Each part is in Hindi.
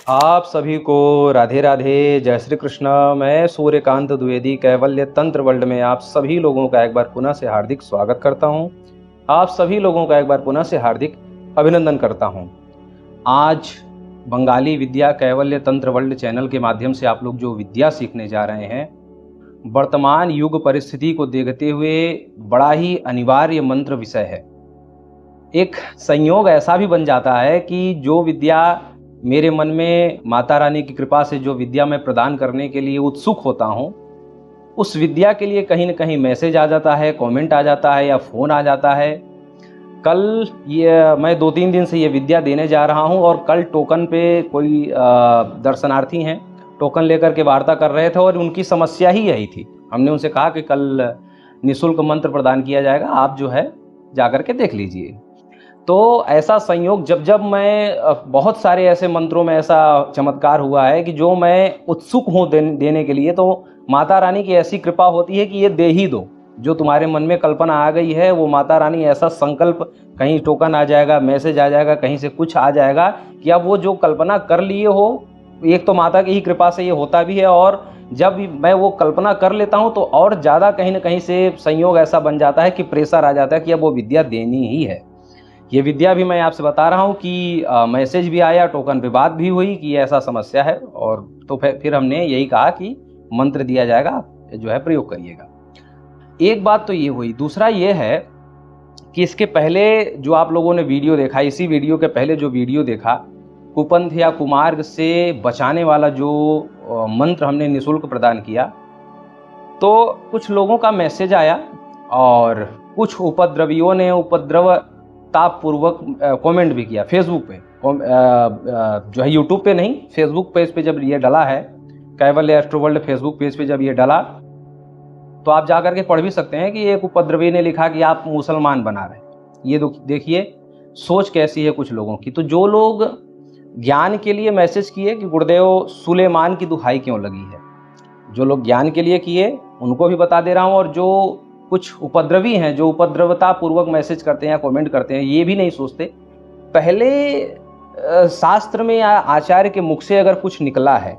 आप सभी को राधे राधे, जय श्री कृष्ण। मैं सूर्यकांत द्विवेदी कैवल्य तंत्र वर्ल्ड में आप सभी लोगों का एक बार पुनः से हार्दिक स्वागत करता हूं। आप सभी लोगों का एक बार पुनः से हार्दिक अभिनंदन करता हूं। आज बंगाली विद्या कैवल्य तंत्र वर्ल्ड चैनल के माध्यम से आप लोग जो विद्या सीखने जा रहे हैं, वर्तमान युग परिस्थिति को देखते हुए बड़ा ही अनिवार्य मंत्र विषय है। एक संयोग ऐसा भी बन जाता है कि जो विद्या मेरे मन में माता रानी की कृपा से जो विद्या मैं प्रदान करने के लिए उत्सुक होता हूँ, उस विद्या के लिए कहीं न कहीं मैसेज आ जाता है, कमेंट आ जाता है या फ़ोन आ जाता है। कल ये मैं 2-3 दिन से ये विद्या देने जा रहा हूँ और कल टोकन पे कोई दर्शनार्थी हैं, टोकन लेकर के वार्ता कर रहे थे और उनकी समस्या ही यही थी। हमने उनसे कहा कि कल निःशुल्क मंत्र प्रदान किया जाएगा, आप जो है जाकर के देख लीजिए। तो ऐसा संयोग जब जब मैं बहुत सारे ऐसे मंत्रों में ऐसा चमत्कार हुआ है कि जो मैं उत्सुक हूँ देने के लिए, तो माता रानी की ऐसी कृपा होती है कि ये दे ही दो। जो तुम्हारे मन में कल्पना आ गई है, वो माता रानी ऐसा संकल्प, कहीं टोकन आ जाएगा, मैसेज आ जाएगा, कहीं से कुछ आ जाएगा कि अब वो जो कल्पना कर लिए हो, एक तो माता की ही कृपा से ये होता भी है, और जब मैं वो कल्पना कर लेता हूँ तो और ज़्यादा कहीं ना कहीं से संयोग ऐसा बन जाता है कि प्रेशर आ जाता है कि अब वो विद्या देनी ही है। ये विद्या भी मैं आपसे बता रहा हूँ कि मैसेज भी आया, टोकन पे बात भी हुई कि ऐसा समस्या है, और तो फिर हमने यही कहा कि मंत्र दिया जाएगा, आप जो है प्रयोग करिएगा। एक बात तो ये हुई। दूसरा ये है कि इसके पहले जो आप लोगों ने वीडियो देखा, इसी वीडियो के पहले जो वीडियो देखा, कुपंथ या कुमार्ग से बचाने वाला जो मंत्र हमने निःशुल्क प्रदान किया, तो कुछ लोगों का मैसेज आया और कुछ उपद्रवियों ने उपद्रवतापूर्वक कमेंट भी किया फेसबुक पे, जो है यूट्यूब पे नहीं, फेसबुक पेज पे जब ये डला है, कैवल्य एस्ट्रो वर्ल्ड फेसबुक पेज पे जब ये डला, तो आप जाकर के पढ़ भी सकते हैं कि एक उपद्रवी ने लिखा कि आप मुसलमान बना रहे हैं। ये देखिए सोच कैसी है कुछ लोगों की। तो जो लोग ज्ञान के लिए मैसेज किए कि गुरुदेव सुलेमान की दुहाई क्यों लगी है, जो लोग ज्ञान के लिए किए उनको भी बता दे रहा हूँ, और जो कुछ उपद्रवी हैं, जो उपद्रवता पूर्वक मैसेज करते हैं या कमेंट करते हैं, ये भी नहीं सोचते। पहले शास्त्र में या आचार्य के मुख से अगर कुछ निकला है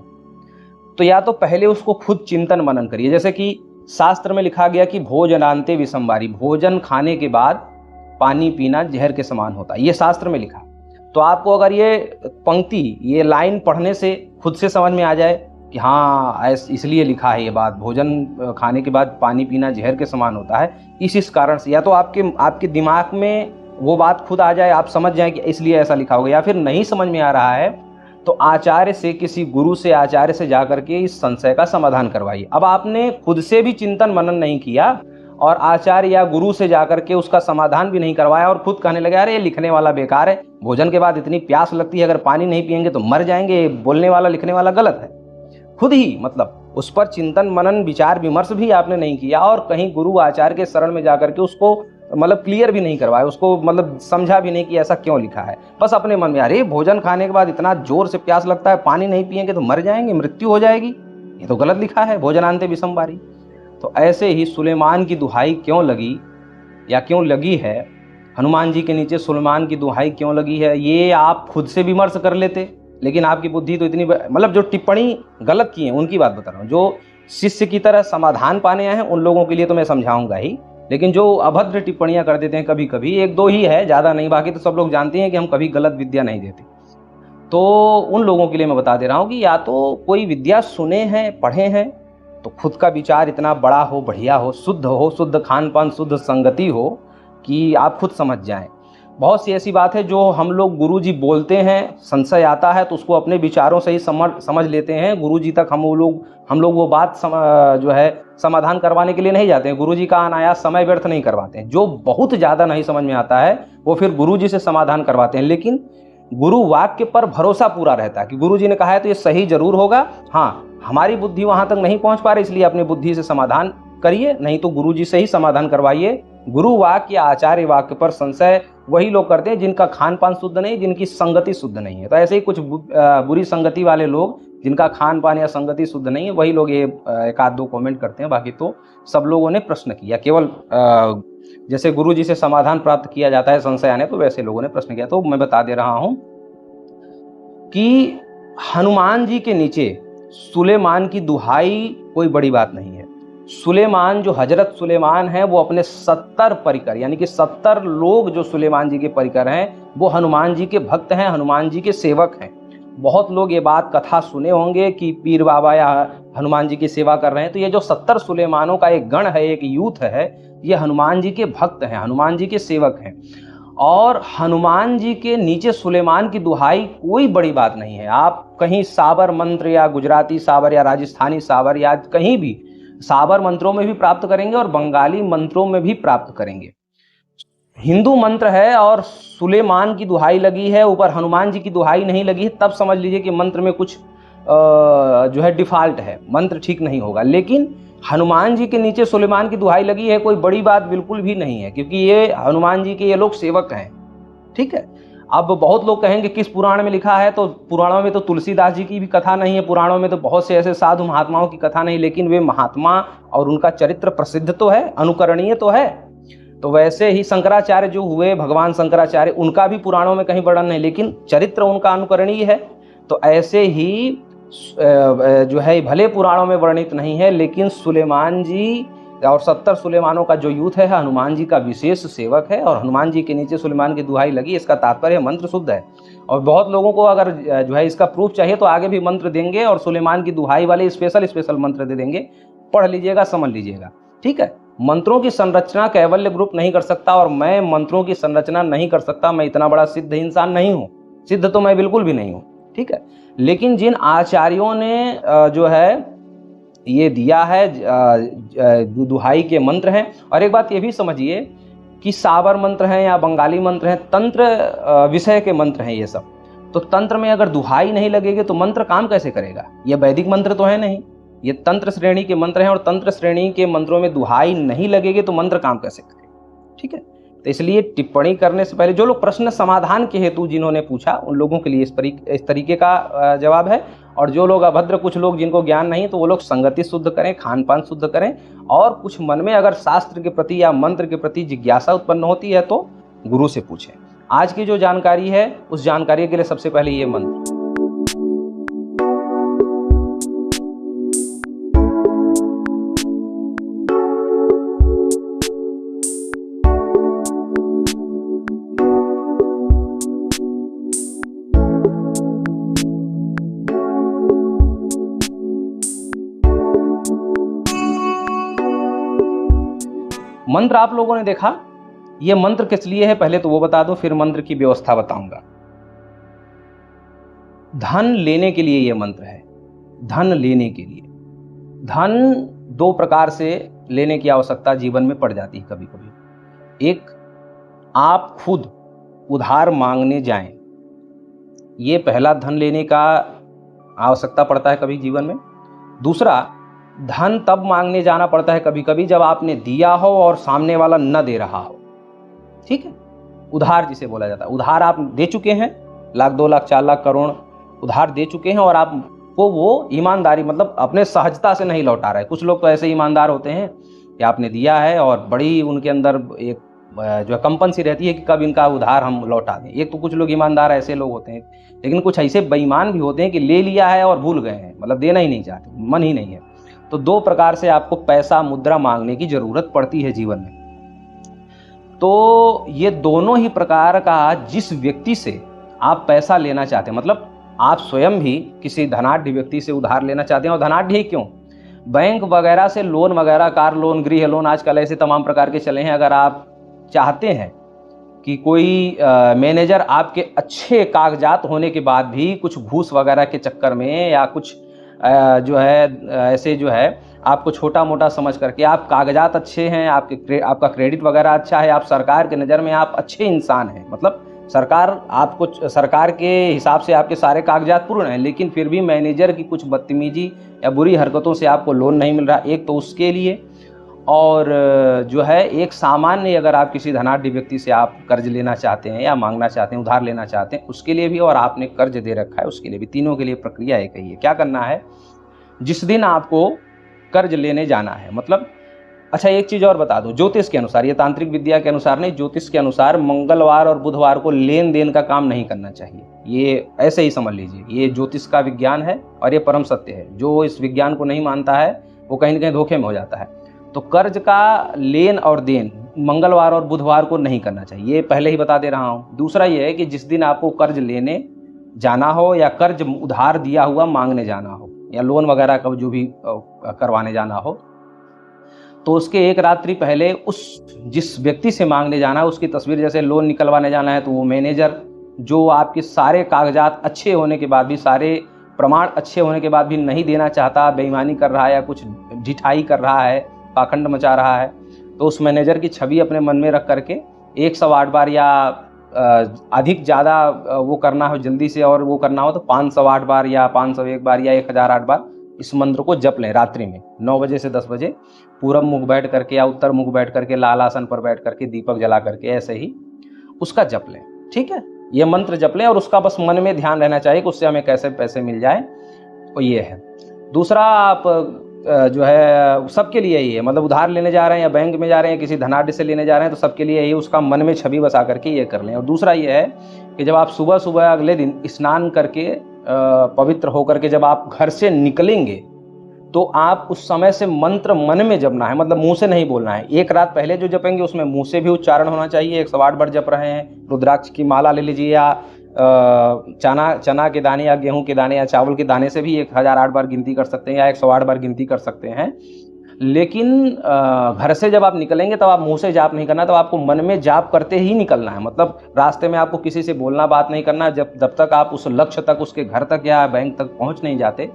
तो या तो पहले उसको खुद चिंतन मनन करिए। जैसे कि शास्त्र में लिखा गया कि भोजनांते विषमवारी, भोजन खाने के बाद पानी पीना जहर के समान होता है, ये शास्त्र में लिखा। तो आपको अगर ये पंक्ति, ये लाइन पढ़ने से खुद से समझ में आ जाए कि हाँ इसलिए लिखा है ये बात, भोजन खाने के बाद पानी पीना जहर के समान होता है, इस कारण से, या तो आपके दिमाग में वो बात खुद आ जाए, आप समझ जाए कि इसलिए ऐसा लिखा होगा, या फिर नहीं समझ में आ रहा है तो आचार्य से, किसी गुरु से, आचार्य से जाकर के इस संशय का समाधान करवाइए। अब आपने खुद से भी चिंतन मनन नहीं किया और आचार्य या गुरु से जाकर के उसका समाधान भी नहीं करवाया और खुद कहने लगे अरे ये लिखने वाला बेकार है, भोजन के बाद इतनी प्यास लगती है, अगर पानी नहीं पिएंगे तो मर जाएंगे, बोलने वाला लिखने वाला गलत है। खुद ही मतलब उस पर चिंतन मनन विचार विमर्श भी आपने नहीं किया, और कहीं गुरु आचार्य के शरण में जाकर के उसको मतलब क्लियर भी नहीं करवाया, उसको मतलब समझा भी नहीं कि ऐसा क्यों लिखा है। बस अपने मन में अरे भोजन खाने के बाद इतना जोर से प्यास लगता है, पानी नहीं पिएंगे तो मर जाएंगे, मृत्यु हो जाएगी, ये तो गलत लिखा है, भोजनांते विषमवारी। तो ऐसे ही सुलेमान की दुहाई क्यों लगी या क्यों लगी है, हनुमान जी के नीचे सुलेमान की दुहाई क्यों लगी है, ये आप खुद से विमर्श कर लेते। लेकिन आपकी बुद्धि तो इतनी, मतलब जो टिप्पणी गलत की है उनकी बात बता रहा हूँ, जो शिष्य की तरह समाधान पाने आए हैं उन लोगों के लिए तो मैं समझाऊंगा ही, लेकिन जो अभद्र टिप्पणियां कर देते हैं कभी कभी, एक दो ही है, ज़्यादा नहीं, बाकी तो सब लोग जानते हैं कि हम कभी गलत विद्या नहीं देते। तो उन लोगों के लिए मैं बता दे रहा हूँ कि या तो कोई विद्या सुने हैं, पढ़े हैं, तो खुद का विचार इतना बड़ा हो, बढ़िया हो, शुद्ध खान पान, शुद्ध संगति हो कि आप खुद समझ जाएं। बहुत सी ऐसी बात है जो हम लोग गुरुजी बोलते हैं, संशय आता है तो उसको अपने विचारों से ही समझ लेते हैं। गुरुजी तक हम लोग वो बात जो है समाधान करवाने के लिए नहीं जाते हैं। गुरुजी का अनायास समय व्यर्थ नहीं करवाते हैं। जो बहुत ज़्यादा नहीं समझ में आता है वो फिर गुरुजी से समाधान करवाते हैं, लेकिन गुरु वाक्य पर भरोसा पूरा रहता है कि गुरुजी ने कहा है तो ये सही जरूर होगा। हाँ, हमारी बुद्धि वहां तक नहीं पहुंच पा रही, इसलिए अपनी बुद्धि से समाधान करिए, नहीं तो गुरुजी से ही समाधान करवाइए। गुरु वाक्य या आचार्य वाक्य पर संशय वही लोग करते हैं जिनका खान पान शुद्ध नहीं, जिनकी संगति शुद्ध नहीं है। तो ऐसे ही कुछ बुरी संगति वाले लोग, जिनका खान पान या संगति शुद्ध नहीं है, वही लोग ये एक आध दो कमेंट करते हैं। बाकी तो सब लोगों ने प्रश्न किया, केवल जैसे गुरुजी से समाधान प्राप्त किया जाता है संशय आने, तो वैसे लोगों ने प्रश्न किया। तो मैं बता दे रहा हूं कि हनुमान जी के नीचे सुलेमान की दुहाई कोई बड़ी बात नहीं है। सुलेमान जो हजरत सुलेमान है वो अपने 70 परिकर यानी कि 70 लोग जो सुलेमान जी के परिकर हैं वो हनुमान जी के भक्त हैं, हनुमान जी के सेवक हैं। बहुत लोग ये बात कथा सुने होंगे कि पीर बाबा या हनुमान जी की सेवा कर रहे हैं, तो ये जो 70 सुलेमानों का एक गण है, एक यूथ है, ये हनुमान जी के भक्त हैं, हनुमान जी के सेवक हैं। और हनुमान जी के नीचे सुलेमान की दुहाई कोई बड़ी बात नहीं है। आप कहीं साबर मंत्र या गुजराती साबर या राजस्थानी साबर या कहीं भी साबर मंत्रों में भी प्राप्त करेंगे और बंगाली मंत्रों में भी प्राप्त करेंगे। हिंदू मंत्र है और सुलेमान की दुहाई लगी है, ऊपर हनुमान जी की दुहाई नहीं लगी है, तब समझ लीजिए कि मंत्र में कुछ जो है डिफॉल्ट है, मंत्र ठीक नहीं होगा। लेकिन हनुमान जी के नीचे सुलेमान की दुहाई लगी है, कोई बड़ी बात बिल्कुल भी नहीं है, क्योंकि ये हनुमान जी के ये लोग सेवक हैं। ठीक है। अब बहुत लोग कहेंगे किस पुराण में लिखा है, तो पुराणों में तो तुलसीदास जी की भी कथा नहीं है, पुराणों में तो बहुत से ऐसे साधु महात्माओं की कथा नहीं, लेकिन वे महात्मा और उनका चरित्र प्रसिद्ध तो है, अनुकरणीय तो है। तो वैसे ही शंकराचार्य जो हुए, भगवान शंकराचार्य, उनका भी पुराणों में कहीं वर्णन नहीं, लेकिन चरित्र उनका अनुकरणीय है। तो ऐसे ही जो है भले पुराणों में वर्णित नहीं है, लेकिन सुलेमान जी और 70 सुलेमानों का जो यूथ है हनुमान जी का विशेष सेवक है, और हनुमान जी के नीचे सुलेमान की दुहाई लगी, इसका तात्पर्य मंत्र शुद्ध है। और बहुत लोगों को अगर जो है इसका प्रूफ चाहिए तो आगे भी मंत्र देंगे, और सुलेमान की दुहाई वाले स्पेशल मंत्र दे देंगे, पढ़ लीजिएगा, समझ लीजिएगा। ठीक है। मंत्रों की संरचना कैवल्य ग्रुप नहीं कर सकता, और मैं मंत्रों की संरचना नहीं कर सकता। मैं इतना बड़ा सिद्ध इंसान नहीं हूँ, सिद्ध तो मैं बिल्कुल भी नहीं हूँ। ठीक है। लेकिन जिन आचार्यों ने जो है ये दिया है दुहाई के मंत्र हैं। और एक बात ये भी समझिए कि साबर मंत्र हैं या बंगाली मंत्र हैं, तंत्र विषय के मंत्र हैं ये सब। तो तंत्र में अगर दुहाई नहीं लगेगी तो मंत्र काम कैसे करेगा? ये वैदिक मंत्र तो है नहीं, ये तंत्र श्रेणी के मंत्र हैं, और तंत्र श्रेणी के मंत्रों में दुहाई नहीं लगेगी तो मंत्र काम कैसे करेगा? ठीक है। तो इसलिए टिप्पणी करने से पहले जो लोग प्रश्न समाधान के हेतु जिन्होंने पूछा, उन लोगों के लिए इस तरीके का जवाब है। और जो लोग अभद्र, कुछ लोग जिनको ज्ञान नहीं, तो वो लोग संगति शुद्ध करें, खान पान शुद्ध करें, और कुछ मन में अगर शास्त्र के प्रति या मंत्र के प्रति जिज्ञासा उत्पन्न होती है तो गुरु से पूछें। आज की जो जानकारी है उस जानकारी के लिए सबसे पहले ये मंत्र। मंत्र आप लोगों ने देखा, ये मंत्र किस लिए है पहले तो वो बता दो, फिर मंत्र की व्यवस्था बताऊंगा। धन लेने के लिए ये मंत्र है, धन लेने के लिए। धन दो प्रकार से लेने की आवश्यकता जीवन में पड़ जाती है कभी कभी। एक, आप खुद उधार मांगने जाएं, ये पहला धन लेने का आवश्यकता पड़ता है कभी जीवन में। दूसरा, धन तब मांगने जाना पड़ता है कभी कभी जब आपने दिया हो और सामने वाला न दे रहा हो। ठीक है। उधार जिसे बोला जाता है, उधार आप दे चुके हैं, लाख, 2 लाख, 4 लाख, करोड़ उधार दे चुके हैं, और आपको वो ईमानदारी मतलब अपने सहजता से नहीं लौटा रहे। कुछ लोग तो ऐसे ईमानदार होते हैं कि आपने दिया है और बड़ी उनके अंदर एक जो कंपन सी रहती है कि कब इनका उधार हम लौटा दें। एक तो कुछ लोग ईमानदार ऐसे लोग होते हैं, लेकिन कुछ ऐसे बेईमान भी होते हैं कि ले लिया है और भूल गए हैं, मतलब देना ही नहीं चाहते, मन ही नहीं है। तो दो प्रकार से आपको पैसा, मुद्रा मांगने की जरूरत पड़ती है जीवन में। तो ये दोनों ही प्रकार का जिस व्यक्ति से आप पैसा लेना चाहते हैं, मतलब आप स्वयं भी किसी धनाढ़ व्यक्ति से उधार लेना चाहते हैं, और धनाढ़ ही क्यों, बैंक वगैरह से लोन वगैरह, कार लोन, गृह लोन, आजकल ऐसे तमाम प्रकार के चले हैं। अगर आप चाहते हैं कि कोई मैनेजर आपके अच्छे कागजात होने के बाद भी कुछ घूस वगैरह के चक्कर में या कुछ जो है ऐसे जो है आपको छोटा मोटा समझ करके, आप कागजात अच्छे हैं, आपका क्रेडिट वगैरह अच्छा है, आप सरकार के नज़र में आप अच्छे इंसान हैं, मतलब सरकार के हिसाब से आपके सारे कागजात पूर्ण हैं, लेकिन फिर भी मैनेजर की कुछ बदतमीजी या बुरी हरकतों से आपको लोन नहीं मिल रहा, एक तो उसके लिए, और जो है एक सामान्य अगर आप किसी धनाढ़ व्यक्ति से आप कर्ज लेना चाहते हैं या मांगना चाहते हैं, उधार लेना चाहते हैं, उसके लिए भी, और आपने कर्ज दे रखा है उसके लिए भी, तीनों के लिए प्रक्रिया एक ही है। क्या करना है, जिस दिन आपको कर्ज लेने जाना है, मतलब अच्छा, एक चीज़ और बता दूं, ज्योतिष के अनुसार, ये तांत्रिक विद्या के अनुसार नहीं, ज्योतिष के अनुसार मंगलवार और बुधवार को लेन देन का काम नहीं करना चाहिए। ये ऐसे ही समझ लीजिए, ये ज्योतिष का विज्ञान है और ये परम सत्य है। जो इस विज्ञान को नहीं मानता है वो कहीं ना कहीं धोखे में हो जाता है। तो कर्ज का लेन और देन मंगलवार और बुधवार को नहीं करना चाहिए, ये पहले ही बता दे रहा हूँ। दूसरा ये है कि जिस दिन आपको कर्ज लेने जाना हो या कर्ज उधार दिया हुआ मांगने जाना हो या लोन वगैरह का जो भी करवाने जाना हो, तो उसके एक रात्रि पहले उस जिस व्यक्ति से मांगने जाना है उसकी तस्वीर, जैसे लोन निकलवाने जाना है तो वो मैनेजर जो आपके सारे कागजात अच्छे होने के बाद भी, सारे प्रमाण अच्छे होने के बाद भी नहीं देना चाहता, बेईमानी कर रहा है या कुछ ढिठाई कर रहा है, पाखंड मचा रहा है, तो उस मैनेजर की छवि अपने मन में रख करके 108 बार या अधिक ज़्यादा वो करना हो जल्दी से और वो करना हो तो 508 बार या 501 बार या 1008 बार इस मंत्र को जप लें रात्रि में 9 बजे से 10 बजे, पूरब मुख बैठ करके या उत्तर मुख बैठ करके, लाल आसन पर बैठ करके, दीपक जला करके, ऐसे ही उसका जप लें। ठीक है, ये मंत्र जप लें और उसका बस मन में ध्यान रहना चाहिए कि उससे हमें कैसे पैसे मिल जाए, तो ये है। दूसरा, आप जो है सबके लिए ही है, मतलब उधार लेने जा रहे हैं या बैंक में जा रहे हैं, किसी धनाढ्य से लेने जा रहे हैं, तो सबके लिए यही उसका मन में छवि बसा करके ये कर लें। और दूसरा ये है कि जब आप सुबह सुबह अगले दिन स्नान करके पवित्र होकर के जब आप घर से निकलेंगे तो आप उस समय से मंत्र मन में जपना है, मतलब मुंह से नहीं बोलना है। एक रात पहले जो जपेंगे उसमें मुंह से भी उच्चारण होना चाहिए। 108 बार जप रहे हैं, रुद्राक्ष की माला ले लीजिए या चना के दाने या गेहूं के दाने या चावल के दाने से भी 1008 बार गिनती कर सकते हैं या 108 बार गिनती कर सकते हैं। लेकिन घर से जब आप निकलेंगे तब आप मुंह से जाप नहीं करना, तब आपको मन में जाप करते ही निकलना है। मतलब रास्ते में आपको किसी से बोलना, बात नहीं करना, जब तक आप उस लक्ष्य तक, उसके घर तक या बैंक तक पहुंच नहीं जाते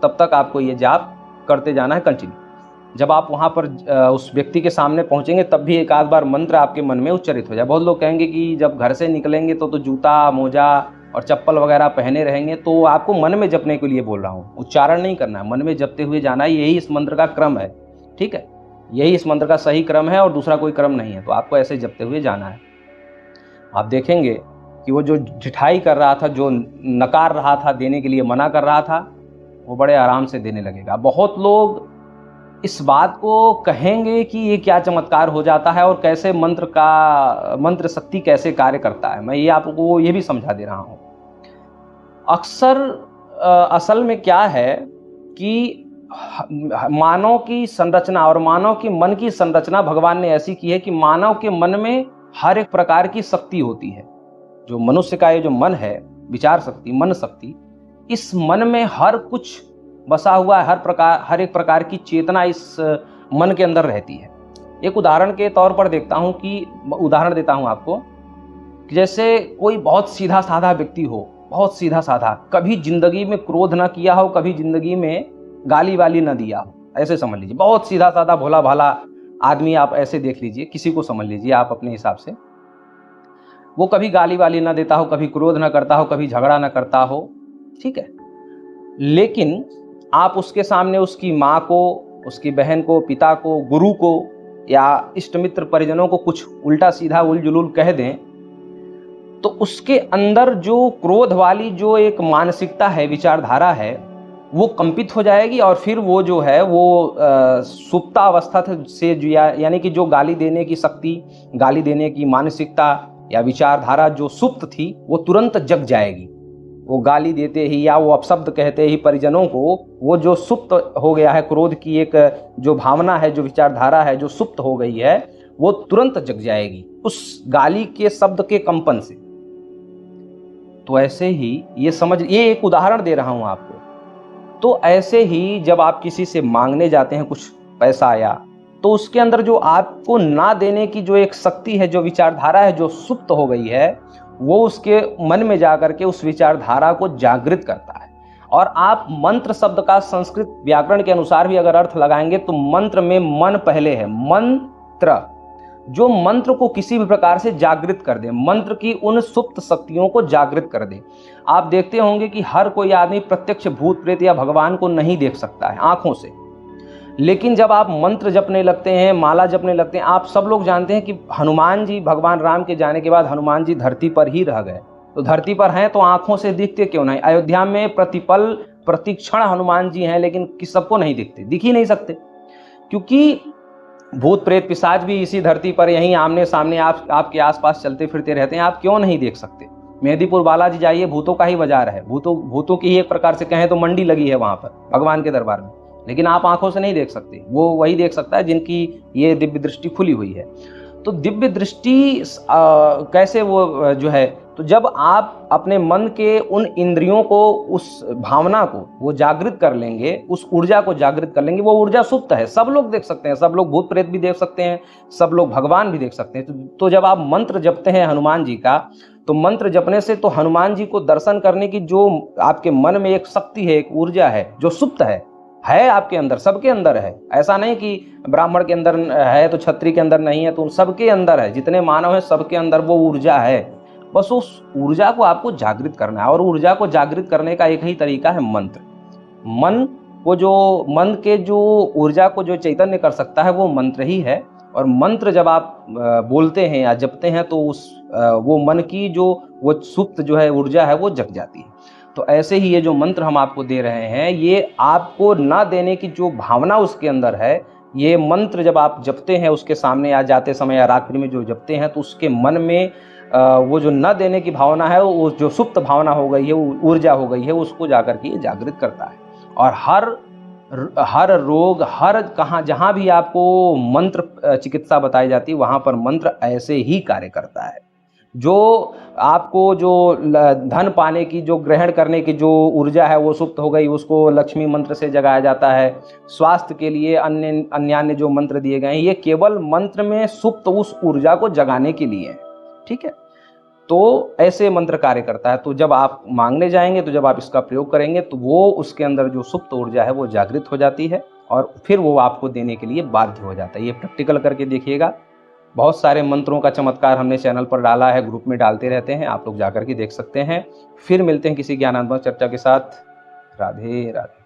तब तक आपको ये जाप करते जाना है कंटिन्यू। जब आप वहाँ पर उस व्यक्ति के सामने पहुँचेंगे तब भी एक आध बार मंत्र आपके मन में उच्चरित हो जाए। बहुत लोग कहेंगे कि जब घर से निकलेंगे तो जूता, मोजा और चप्पल वगैरह पहने रहेंगे, तो आपको मन में जपने के लिए बोल रहा हूँ, उच्चारण नहीं करना है, मन में जपते हुए जाना है। यही इस मंत्र का क्रम है। ठीक है, यही इस मंत्र का सही क्रम है और दूसरा कोई क्रम नहीं है। तो आपको ऐसे जपते हुए जाना है। आप देखेंगे कि वो जो ढिठाई कर रहा था, जो नकार रहा था, देने के लिए मना कर रहा था, वो बड़े आराम से देने लगेगा। बहुत लोग इस बात को कहेंगे कि ये क्या चमत्कार हो जाता है और कैसे मंत्र शक्ति कैसे कार्य करता है। मैं ये आपको ये भी समझा दे रहा हूँ। अक्सर असल में क्या है कि मानव की संरचना और मानव की मन की संरचना भगवान ने ऐसी की है कि मानव के मन में हर एक प्रकार की शक्ति होती है। जो मनुष्य का ये जो मन है, विचार शक्ति, मन शक्ति, इस मन में हर कुछ बसा हुआ है, हर एक प्रकार की चेतना इस मन के अंदर रहती है। एक उदाहरण के तौर पर उदाहरण देता हूं आपको कि जैसे कोई बहुत सीधा साधा व्यक्ति हो, बहुत सीधा साधा, कभी जिंदगी में क्रोध ना किया हो, कभी जिंदगी में गाली वाली ना दिया हो, ऐसे समझ लीजिए। बहुत सीधा साधा भोला भाला आदमी आप ऐसे देख लीजिए, किसी को समझ लीजिए आप अपने हिसाब से। वो कभी गाली वाली ना देता हो, कभी क्रोध ना करता हो, कभी झगड़ा ना करता हो, ठीक है। लेकिन आप उसके सामने उसकी माँ को, उसकी बहन को, पिता को, गुरु को या इष्ट मित्र परिजनों को कुछ उल्टा सीधा उलझुल कह दें तो उसके अंदर जो क्रोध वाली जो एक मानसिकता है, विचारधारा है, वो कंपित हो जाएगी और फिर वो जो है वो सुप्तावस्था से यानी कि जो गाली देने की शक्ति, गाली देने की मानसिकता या विचारधारा जो सुप्त थी वो तुरंत जग जाएगी। वो गाली देते ही या वो अपशब्द कहते ही परिजनों को, वो जो सुप्त हो गया है, क्रोध की एक जो भावना है, जो विचारधारा है, जो सुप्त हो गई है, वो तुरंत जग जाएगी उस गाली के शब्द के कंपन से। तो ऐसे ही ये एक उदाहरण दे रहा हूं आपको। तो ऐसे ही जब आप किसी से मांगने जाते हैं कुछ पैसा आया, तो उसके अंदर जो आपको ना देने की जो एक शक्ति है, जो विचारधारा है, जो सुप्त हो गई है, वो उसके मन में जाकर के उस विचारधारा को जागृत करता है। और आप मंत्र शब्द का संस्कृत व्याकरण के अनुसार भी अगर अर्थ लगाएंगे तो मंत्र में मन पहले है। मंत्र, जो मंत्र को किसी भी प्रकार से जागृत कर दे, मंत्र की उन सुप्त शक्तियों को जागृत कर दे। आप देखते होंगे कि हर कोई आदमी प्रत्यक्ष भूत प्रेत या भगवान को नहीं देख सकता है आंखों से, लेकिन जब आप मंत्र जपने लगते हैं, माला जपने लगते हैं, आप सब लोग जानते हैं कि हनुमान जी, भगवान राम के जाने के बाद हनुमान जी धरती पर ही रह गए। तो धरती पर हैं तो आंखों से दिखते क्यों नहीं? अयोध्या में प्रतिपल प्रतिक्षण हनुमान जी हैं, लेकिन सबको नहीं दिखते, दिख ही नहीं सकते, क्योंकि भूत प्रेत पिशाच भी इसी धरती पर यहीं आमने सामने आपके आसपास चलते फिरते रहते हैं, आप क्यों नहीं देख सकते? मेहंदीपुर बालाजी जाइए, भूतों का ही बाजार है, भूतों की ही एक प्रकार से कहें तो मंडी लगी है वहां पर भगवान के दरबार में, लेकिन आप आंखों से नहीं देख सकते, वो वही देख सकता है जिनकी ये दिव्य दृष्टि खुली हुई है। तो दिव्य दृष्टि कैसे वो जो है, तो जब आप अपने मन के उन इंद्रियों को, उस भावना को वो जागृत कर लेंगे, उस ऊर्जा को जागृत कर लेंगे, वो ऊर्जा सुप्त है, सब लोग देख सकते हैं, सब लोग भूत प्रेत भी देख सकते हैं, सब लोग भगवान भी देख सकते हैं। तो जब आप मंत्र जपते हैं हनुमान जी का, तो मंत्र जपने से तो हनुमान जी को दर्शन करने की जो आपके मन में एक शक्ति है, एक ऊर्जा है जो सुप्त है आपके अंदर, सबके अंदर है। ऐसा नहीं कि ब्राह्मण के अंदर है तो क्षत्रिय के अंदर नहीं है, तो सबके अंदर है, जितने मानव है सबके अंदर वो ऊर्जा है। बस उस ऊर्जा को आपको जागृत करना है, और ऊर्जा को जागृत करने का एक ही तरीका है मंत्र। मन के जो ऊर्जा को जो चैतन्य कर सकता है वो मंत्र ही है। और मंत्र जब आप बोलते हैं या जपते हैं तो वो मन की जो वो सुप्त जो है ऊर्जा है वो जग जाती है। तो ऐसे ही ये जो मंत्र हम आपको दे रहे हैं, ये आपको ना देने की जो भावना उसके अंदर है, ये मंत्र जब आप जपते हैं उसके सामने या जाते समय या रात्रि में जो जपते हैं, तो उसके मन में वो जो न देने की भावना है, वो जो सुप्त भावना हो गई है, ऊर्जा हो गई है, उसको जाकर के जागृत करता है। और हर रोग, हर कहाँ जहाँ भी आपको मंत्र चिकित्सा बताई जाती है, वहाँ पर मंत्र ऐसे ही कार्य करता है। जो आपको जो धन पाने की, जो ग्रहण करने की जो ऊर्जा है वो सुप्त हो गई, उसको लक्ष्मी मंत्र से जगाया जाता है। स्वास्थ्य के लिए अन्य जो मंत्र दिए गए हैं, ये केवल मंत्र में सुप्त उस ऊर्जा को जगाने के लिए है। ठीक है, तो ऐसे मंत्र कार्य करता है। तो जब आप मांगने जाएंगे, तो जब आप इसका प्रयोग करेंगे, तो वो उसके अंदर जो सुप्त ऊर्जा है वो जागृत हो जाती है, और फिर वो आपको देने के लिए बाध्य हो जाता है। ये प्रैक्टिकल करके देखिएगा। बहुत सारे मंत्रों का चमत्कार हमने चैनल पर डाला है, ग्रुप में डालते रहते हैं, आप लोग जाकर के देख सकते हैं। फिर मिलते हैं किसी ज्ञानात्मक चर्चा के साथ। राधे राधे।